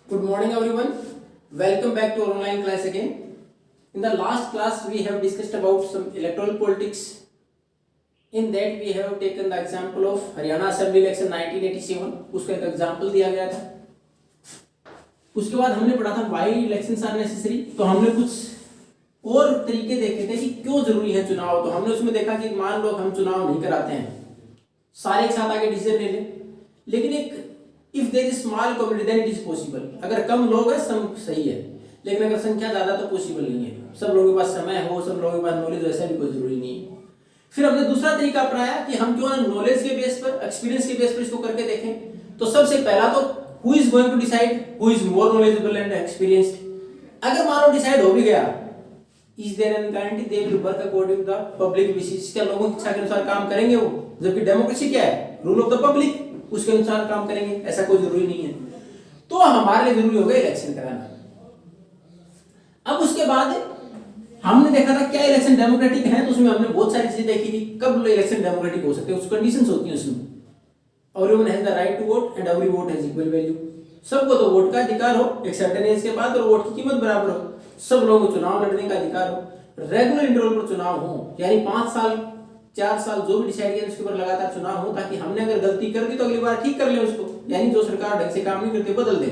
Good morning everyone. Welcome back to our online class again. In the last class we have discussed about some electoral politics. In that we have taken the example of Haryana Assembly election 1987. उसका एक example दिया गया था. उसके बाद हमने पढ़ा था why elections are necessary. तो हमने कुछ और तरीके देखे थे कि क्यों जरूरी है चुनाव. तो हमने उसमें देखा कि मान लो हम चुनाव नहीं कराते हैं, सारे एक साथ आके डिसीजन ले लें, लेकिन एक if there is small community then it is possible. अगर कम लोग हैं सब सही है, लेकिन अगर संख्या ज्यादा तो पॉसिबल नहीं है. सब लोगों के पास समय हो, सब लोगों के पास नॉलेज हो, ऐसा भी कोई जरूरी नहीं है. फिर हमने दूसरा तरीका अपनाया कि हम क्यों ना नॉलेज के बेस पर, एक्सपीरियंस के बेस पर इसको करके देखें. तो सबसे पहला तो who is going to decide, who is more knowledgeable and experienced. अगर मान लो डिसाइड हो भी गया, is there an guarantee they will work according to the public wishes. क्या लोगों की इच्छा के अनुसार काम करेंगे वो? जबकि डेमोक्रेसी क्या है? रूल ऑफ द पब्लिक, उसके अनुसार काम करेंगे. ऐसा कोई जरूरी नहीं है. तो हमारे लिए जरूरी होगा इलेक्शन कराना. अब उसके बाद हमने देखा था क्या इलेक्शन डेमोक्रेटिक है, तो उसमें हमने बहुत सारी चीजें देखी थी. कब इलेक्शन डेमोक्रेटिक हो सकते हैं, उस कंडीशंस होती हैं उसमें. Everyone has the right to vote and every vote has equal value. सबको तो वोट का अधिकार हो एक सर्टेन एज के बाद, और वोट की कीमत बराबर हो. सब लोगों को चुनाव लड़ने का अधिकार हो. रेगुलर इंटरवल पर चुनाव हो, यानी 5 साल 4 साल जो भी डिसाइड किया उसके ऊपर लगातार चुनाव हो, ताकि हमने अगर गलती कर दी तो अगली बार ठीक कर ले उसको. यानी जो सरकार ढंग से काम नहीं करती बदल दे.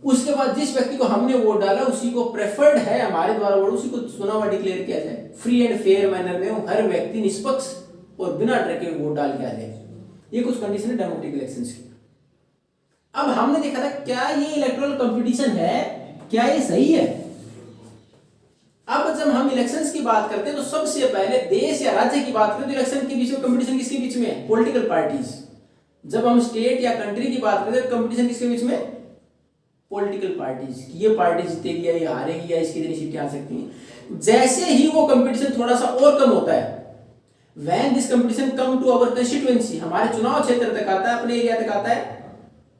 उसके बाद जिस व्यक्ति को हमने वोट डाला उसी को प्रेफर्ड है हमारे द्वारा वोट, उसी को चुना हुआ डिक्लेयर किया जाए. फ्री एंड फेयर मैनर में हर व्यक्ति निष्पक्ष और बिना डर के वोट डाल के आ जाए. ये कुछ कंडीशन है डेमोक्रेटिक इलेक्शंस की. अब हमने देखा था क्या ये इलेक्टोरल कंपटीशन है, क्या ये सही है. अब जब हम इलेक्शंस की बात करते हैं तो सबसे पहले देश या राज्य की बात करें तो इलेक्शन के बीच में कंपटीशन किसके बीच में है? Political parties. जब हम स्टेट या कंट्री की बात करते हैं तो कंपटीशन किसके बीच में? Political parties. ये पार्टी जीतेगी या ये हारेगी या इसकी इतनी सीटें आ सकती हैं. जैसे ही वो कंपटीशन थोड़ा सा और कम होता है, when this competition come to our constituency, हमारे चुनाव क्षेत्र तक आता है, अपने एरिया तक आता है,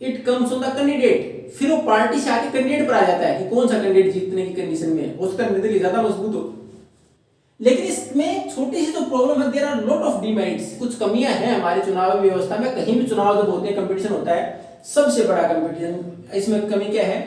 it comes on the candidate. फिर वो पार्टी से आके कैंडिडेट पर आ जाता है कि कौन सा कैंडिडेट जीतने की कंडीशन में है, उसका निर्णय ज्यादा मजबूत हो. लेकिन इसमें छोटी सी जो प्रॉब्लम है, there are lot of demerits. कुछ कमियां हैं हमारी चुनावी व्यवस्था में. कहीं भी चुनाव जब होते हैं, कंपटीशन होता है, सबसे बड़ा कंपटीशन, इसमें कमी क्या है?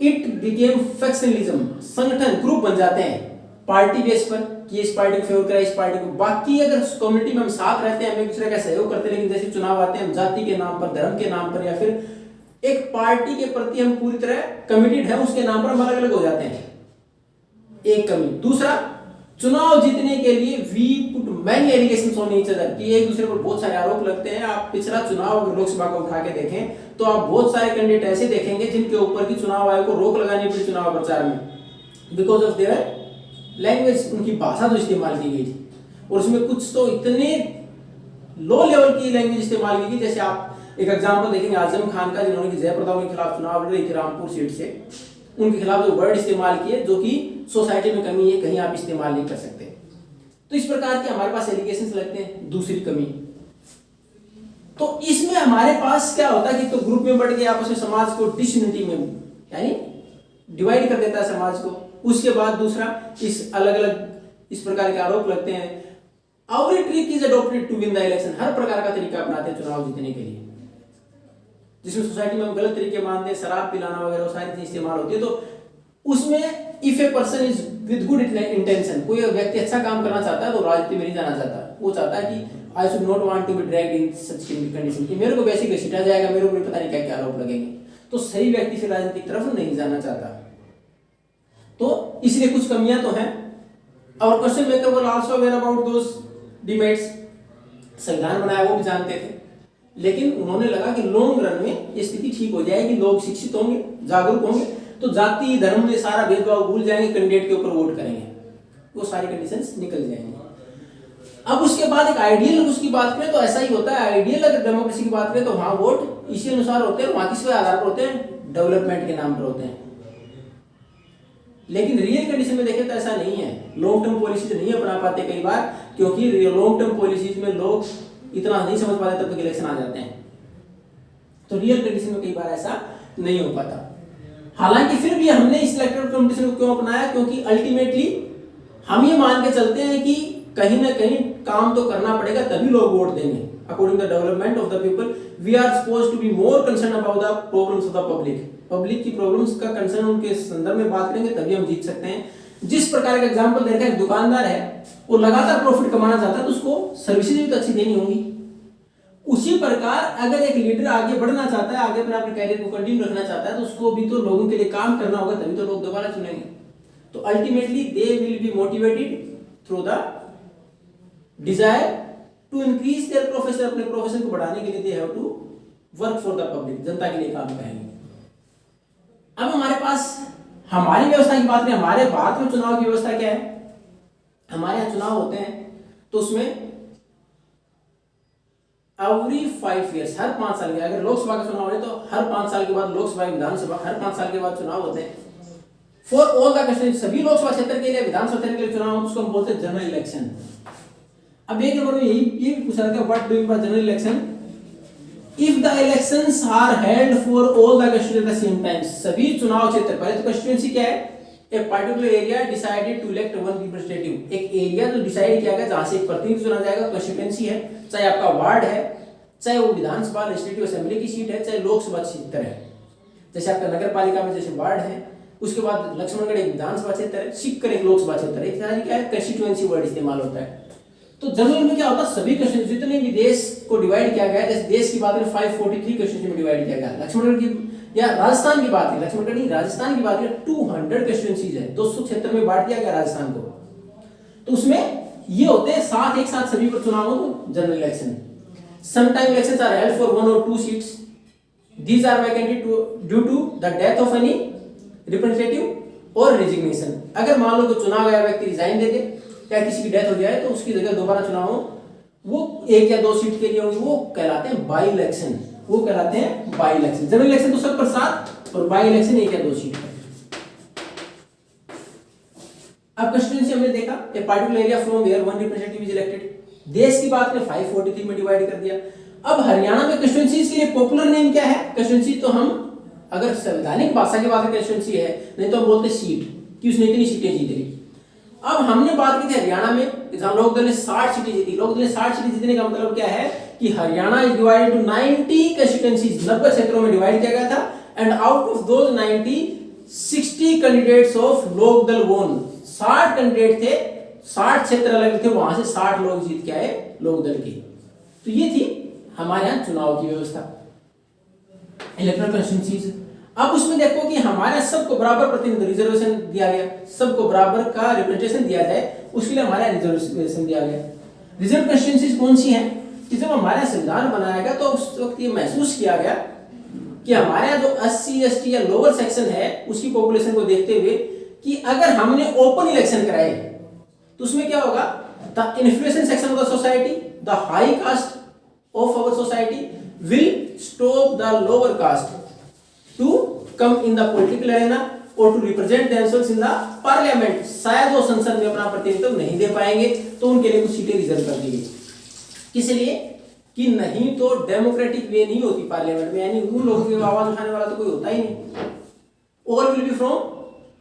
It became factionalism. संगठन ग्रुप बन जाते हैं पार्टी बेस पर कि इस पार्टी को फेवर करा, इस पार्टी को. बाकी अगर कम्युनिटी में हम साथ रहते हैं, हम एक दूसरे का सहयोग करते हैं, लेकिन जैसे चुनाव आते हैं हम जाति के नाम पर, धर्म के नाम पर, या फिर एक पार्टी के प्रति हम पूरी तरह कमिटेड है उसके नाम पर हम अलग अलग हो जाते हैं. एक कमी. दूसरा, चुनाव जीतने के लिए we put many allegations on each other, कि एक दूसरे पर बहुत सारे आरोप लगते हैं. आप पिछला चुनाव अगर लोकसभा का उठा के देखें तो आप बहुत सारे कैंडिडेट ऐसे देखेंगे जिनके ऊपर की चुनाव आयोग को रोक लगानी पड़ी चुनाव प्रचार में, बिकॉज ऑफ देयर लैंग्वेज, उनकी भाषा जो इस्तेमाल की गई थी. और उसमें कुछ तो इतने लो लेवल की लैंग्वेज इस्तेमाल की गई. जैसे आप एक एग्जांपल देखेंगे आजम खान का, जिन्होंने जयप्रदा के खिलाफ चुनाव लड़ रही थी रामपुर सीट से. उनके खिलाफ जो वर्ड इस्तेमाल किए, जो कि सोसाइटी में कमी है, कहीं आप इस्तेमाल नहीं कर सकते. तो इस प्रकार के हमारे पास एलिगेशंस लगते हैं. दूसरी कमी, तो इसमें हमारे पास क्या होता है कि तो ग्रुप में बढ़ के आपस में समाज को डिसयूनिटी में, यानी डिवाइड कर देता है समाज को. उसके बाद दूसरा, इस अलग अलग इस प्रकार के आरोप लगते हैं. Every trick is adopted to win the election. हर प्रकार का तरीका अपनाते हैं चुनाव जीतने के लिए, जिसमें सोसाइटी में हम गलत तरीके मानते हैं, शराब पिलाना वगैरह, वो सारी चीजें इस्तेमाल होती है. तो उसमें if a person is with good intention, कोई व्यक्ति अच्छा काम करना चाहता है तो राजनीति में नहीं जाना चाहता. वो चाहता है कि I should not want to be dragged in such condition, कि मेरे को वैसे ही घसीटा जाएगा, मेरे को पता नहीं क्या क्या आरोप लगेंगे. तो सही व्यक्ति फिर राजनीति की तरफ नहीं जाना चाहता. तो इसलिए कुछ कमियां तो हैं. और question maker will also aware about those demerits. संविधान बनाया वो भी जानते थे, लेकिन उन्होंने लगा कि लॉन्ग रन में ये स्थिति ठीक हो जाएगी, लोग शिक्षित होंगे, जागरूक होंगे, तो जाति धर्म में सारा भेदभाव भूल जाएंगे, कैंडिडेट के ऊपर वोट करेंगे, वो सारी कंडीशंस निकल जाएंगे. अब उसके बाद एक आइडियल उसकी बात करें तो ऐसा ही होता है. आइडियल अगर डेमोक्रेसी की बात करें तो वहां वोट इसी अनुसार होते हैं, वहां किस आधार पर होते हैं? डेवलपमेंट के नाम पर होते हैं. लेकिन रियल कंडीशन में देखें तो ऐसा नहीं है. लॉन्ग टर्म पॉलिसीज नहीं अपना पाते कई बार, क्योंकि लॉन्ग टर्म पॉलिसीज में लोग इतना नहीं समझ पाते, तब तक इलेक्शन आ जाते हैं. तो रियल कंडीशन में कई बार ऐसा नहीं हो पाता. हालांकि फिर भी हमने इस इलेक्टोरल कंपटीशन को क्यों अपनाया? क्योंकि अल्टीमेटली हम ये मान के चलते हैं कि कहीं ना कहीं काम तो करना पड़ेगा, तभी लोग वोट देंगे. According the development of the people, we are supposed to be more concern about the problems of the public. Public की प्रॉब्लम्स का कंसर्न उनके संदर्भ में बात करेंगे तभी हम जीत सकते हैं। जिस प्रकार का एग्जांपल देखा है, दुकानदार है वो लगातार प्रॉफिट कमाना चाहता है तो उसको सर्विसेज भी तो अच्छी देनी होंगी। उसी प्रकार अगर एक लीडर आगे बढ़ना चाहता है, आगे अपने कैरियर को कंटिन्यू रखना चाहता है तो उसको भी तो लोगों के लिए काम करना होगा, तभी तो लोग दोबारा चुनेंगे। तो ultimately they will be motivated through the desire to increase their profession, अपने प्रोफेशन को बढ़ाने के लिए they have to work for the public, जनता के लिए काम करेंगे। अब हमारे पास हमारी व्यवस्था की बात करें, हमारे भारत में चुनाव की व्यवस्था क्या है। हमारे यहाँ चुनाव होते हैं तो उसमें एवरी 5 ईयर्स, हर 5 साल के, अगर लोकसभा का चुनाव है तो हर 5 साल के बाद लोकसभा, विधानसभा हर 5 साल के बाद चुनाव होते हैं। फॉर ऑल द कंस्टिट्यूएंसी, सभी लोकसभा क्षेत्र के लिए, विधानसभा क्षेत्र के लिए चुनाव, उसको हम बोलते हैं जनरल इलेक्शन। अब एक नंबर में ये भी पूछा था, what do you mean general election? If the elections are held for all the constituency at the same time, सभी चुनाव क्षेत्र, पहले तो कंस्टिट्यूएंसी क्या है, a particular area decided to elect one representative, एक एरिया जो डिसाइड किया गया जहां से एक प्रतिनिधि चुना जाएगा, कंस्टिट्यूएंसी है, चाहे आपका वार्ड है, चाहे वो विधानसभा लेजिस्लेटिव असेंबली की सीट है, चाहे लोकसभा क्षेत्र है। जैसे आपका नगर पालिका में जैसे वार्ड है, उसके बाद लक्ष्मणगढ़ एक विधानसभा क्षेत्र है, सिक्कर एक लोकसभा क्षेत्र है, इत्यादि क्या है, कंस्टिट्यूएंसी वर्ड इस्तेमाल होता है। तो जनरल में क्या होता है, सभी कंस्टिट्यूएंसी, जितने भी देश को डिवाइड किया गया है, जैसे देश की बात करें 543 कंस्टिट्यूएंसी में डिवाइड किया गया, लक्ष्मणगढ़ की या राजस्थान की बात है, लक्ष्मणगढ़ नहीं राजस्थान की बात है, 200 कंस्टिट्यूएंसीज है, 200 क्षेत्र में बांट दिया गया राजस्थान को। तो उसमें ये होते हैं साथ एक साथ सभी पर चुनाव हो, general election. Sometime elections are held for 1 or 2 seats, these are vacated due to the death of any representative और रेजिग्नेशन। अगर मान लो कि चुना गया व्यक्ति रिजाइन दे दे या किसी की डेथ हो जाए तो उसकी जगह दोबारा चुनाव हो, वो 1 या 2 सीट के लिए होंगे, वो कहलाते हैं बाई इलेक्शन, वो कहलाते हैं बाई इलेक्शन। जनरल इलेक्शन तो सब पर साथ, और बाई इलेक्शन 1 या 2 सीट पर। अब कंस्टिट्यूएंसी हमने देखा, a particular area from where one representative is elected. देश की बात में 543 में डिवाइड कर दिया। अब हरियाणा में कंस्टिट्यूएंसीज के लिए पॉपुलर नेम क्या है? कंस्टिट्यूएंसी तो हम अगर संवैधानिक भाषा की बात करें कंस्टिट्यूएंसी है, नहीं तो हम बोलते सीट कि उसने इतनी सीटें जीत ली। अब हमने बात की थी हरियाणा में, जहां लोकदल ने 60 सीटें जीती। लोकदल ने 60 सीटें जीतने का मतलब क्या है कि Haryana is divided to 90 constituencies, 90 क्षेत्रों में डिवाइड किया गया था। And out of those 90, 60 candidates of Lokdal won, 60 candidate थे, 60 क्षेत्र अलग थे, वहां से 60 लोग जीत के आए लोकदल के। तो ये थी हमारे यहाँ चुनाव की व्यवस्था, इलेक्टोरल कंस्टिट्यूएंसीज। अब उसमें देखो कि हमारे सबको बराबर प्रतिनिधित्व, रिजर्वेशन दिया गया, सबको बराबर का रिप्रेजेंटेशन दिया जाए, उसके लिए हमारे रिजर्वेशन दिया गया। रिजर्व कंस्टिट्यूएंसीज कौन सी हैं कि जब हमारा संविधान बनाया गया तो उस वक्त ये महसूस किया गया कि हमारे यहाँ जो SC ST या लोअर सेक्शन है उसकी पॉपुलेशन को देखते हुए कि अगर हमने ओपन इलेक्शन कराए तो उसमें क्या होगा, the influential section of the society, the high caste of our society will stop the lower caste to come in the political arena or to represent themselves in the parliament। शायद वो संसद में अपना प्रतिनिधित्व नहीं दे पाएंगे तो उनके लिए कुछ सीटें रिजर्व कर दी गई। किस लिए? कि नहीं तो डेमोक्रेटिक वे नहीं होती पार्लियामेंट में, यानी उन लोगों की आवाज उठाने वाला तो कोई होता ही नहीं। और will be from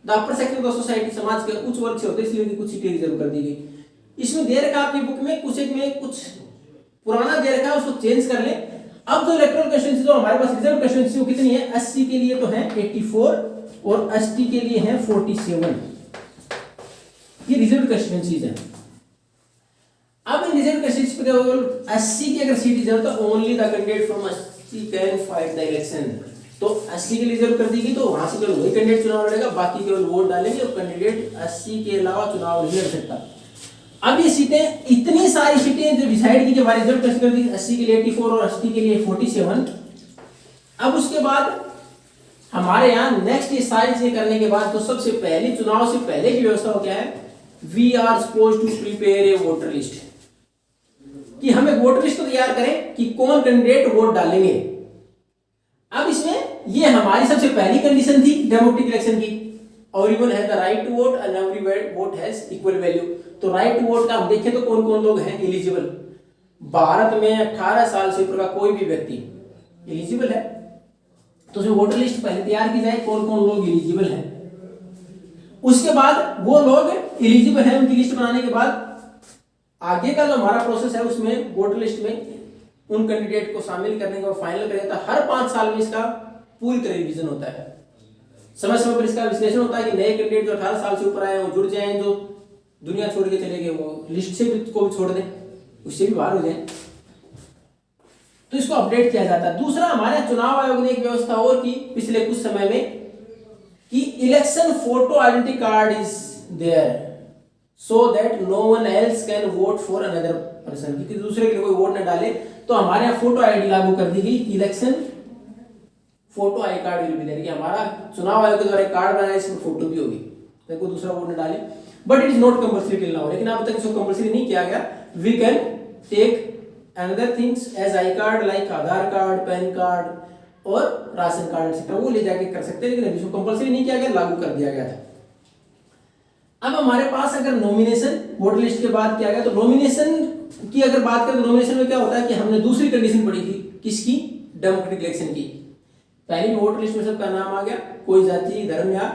the upper section of the society, समाज के उच्च वर्ग से होते, इसलिए कुछ सीटें रिजर्व कर दी गई। इसमें दे रखा आपकी बुक में कुछ पुराना दे रखा है, उसको चेंज कर ले। अब जो इलेक्टोरल कंस्टिट्यूएंसी जो हमारे पास रिजर्व कंस्टिट्यूएंसी वो कितनी है? SC के लिए तो है 84 और ST के लिए है 47। ये रिजर्व कंस्टिट्यूएंसीज है। अब इन रिजर्व कंस्टिट्यूएंसी पे केवल SC की अगर सीट रिजर्व तो only the candidate from SC can fight the election. तो SC के लिए रिजर्व कर दी गई तो वहां से केवल वही कैंडिडेट चुनाव लड़ेगा, बाकी केवल वोट डालेंगे और कैंडिडेट SC के अलावा चुनाव नहीं लड़ सकता। अब ये सीटें, इतनी सारी सीटें जो डिसाइड की, हमारी रिजर्व कर दी, SC के लिए 84 और ST के लिए 47। अब उसके बाद हमारे यहाँ नेक्स्ट ये सारी चीजें करने के बाद तो सबसे पहले चुनाव से पहले की व्यवस्था क्या है, we are suppose to prepare a voter list, कि हम एक वोटर लिस्ट तैयार करें कि कौन कैंडिडेट वोट डालेंगे। अब इसमें ये हमारी सबसे पहली कंडीशन थी डेमोक्रेटिक इलेक्शन की, everyone has the right to vote and every vote has equal value. तो राइट टू वोट का हम देखें तो कौन कौन लोग हैं एलिजिबल। भारत में 18 साल से ऊपर का कोई भी व्यक्ति एलिजिबल है, तो उसमें वोटर लिस्ट पहले तैयार की जाए कौन कौन लोग एलिजिबल हैं। उसके बाद वो लोग एलिजिबल हैं, उनकी लिस्ट बनाने के बाद आगे का जो हमारा प्रोसेस है उसमें वोटर लिस्ट में उन कैंडिडेट को शामिल करने का फाइनल करेगा। हर 5 साल में इसका पूरी तरह रिवीजन होता है। समय समय पर इसका विश्लेषण होता है कि नए कैंडिडेट जो 18 साल से ऊपर आए वो जुड़ जाएं, जो दुनिया छोड़ के चले गए वो लिस्ट से भी को भी छोड़ दें, उससे भी बाहर हो जाए, तो इसको अपडेट किया जाता है। दूसरा, हमारे चुनाव आयोग ने एक व्यवस्था और की पिछले कुछ समय में कि election photo identity card is there so that no one else can vote for another person, क्योंकि दूसरे के लिए कोई वोट न डाले, तो हमारे यहाँ फोटो आईडी लागू कर दी गई। Election photo I card will be there, कि हमारा चुनाव आयोग के द्वारा एक कार्ड बनाया इसमें फोटो भी होगी, तो कोई दूसरा वोट न डाले। But it is not compulsory till now, लेकिन अब तक इसको कंपल्सरी नहीं किया गया। We can take another things as I card like Aadhaar card, PAN card और राशन कार्ड एक्सेट्रा, वो ले जाके कर सकते हैं, लेकिन इसको कंपल्सरी नहीं किया गया, लागू कर दिया गया था। अब हमारे पास अगर नॉमिनेशन वोटर लिस्ट के बाद किया गया, तो नॉमिनेशन की अगर बात करें तो नॉमिनेशन में क्या होता है कि हमने दूसरी कंडीशन पढ़ी थी, किसकी? डेमोक्रेटिक इलेक्शन की। पहली वोटर लिस्ट में सबका नाम आ गया, कोई जाति धर्म या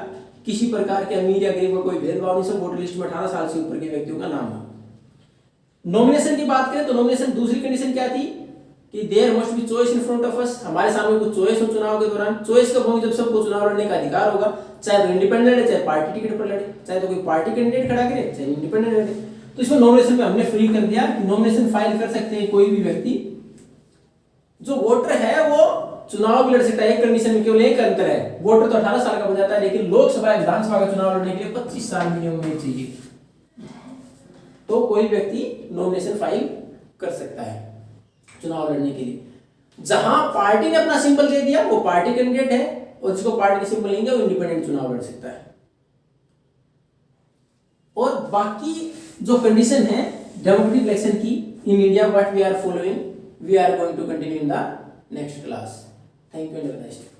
किसी प्रकार के अमीर या गरीब का कोई भेदभाव नहीं, सब वोटर लिस्ट में 18 साल से ऊपर के व्यक्तियों का नाम हो। नॉमिनेशन की बात करें तो नॉमिनेशन दूसरी कंडीशन क्या थी कि there must be choice in front of us, हमारे सामने कुछ चॉइस हो चुनाव के दौरान। चॉइस कब होगी? जब सबको चुनाव लड़ने का अधिकार होगा, चाहे तो इंडिपेंडेंट है, चाहे पार्टी टिकट पर लड़े, चाहे तो कोई पार्टी कैंडिडेट खड़ा करे, चाहे इंडिपेंडेंट लड़े। तो इसमें नॉमिनेशन में हमने फ्री कर दिया कि नॉमिनेशन फाइल कर सकते हैं कोई भी व्यक्ति जो वोटर है, वो चुनाव भी लड़ सकता है। एक कंडीशन में केवल एक अंतर है, वोटर तो 18 साल का बन जाता है, लेकिन लोकसभा विधानसभा का चुनाव लड़ने के लिए 25 साल मिनिमम एज चाहिए, तो कोई व्यक्ति नॉमिनेशन फाइल कर सकता है चुनाव लड़ने के लिए। जहां पार्टी ने अपना सिंबल दे दिया वो पार्टी कैंडिडेट है, और जिसको पार्टी के सिंबल लेंगे वो इंडिपेंडेंट चुनाव लड़ सकता है। और बाकी जो कंडीशन है डेमोक्रेटिक इलेक्शन की in India what we are following, we are going to continue in the next class. Thank you and have a nice day.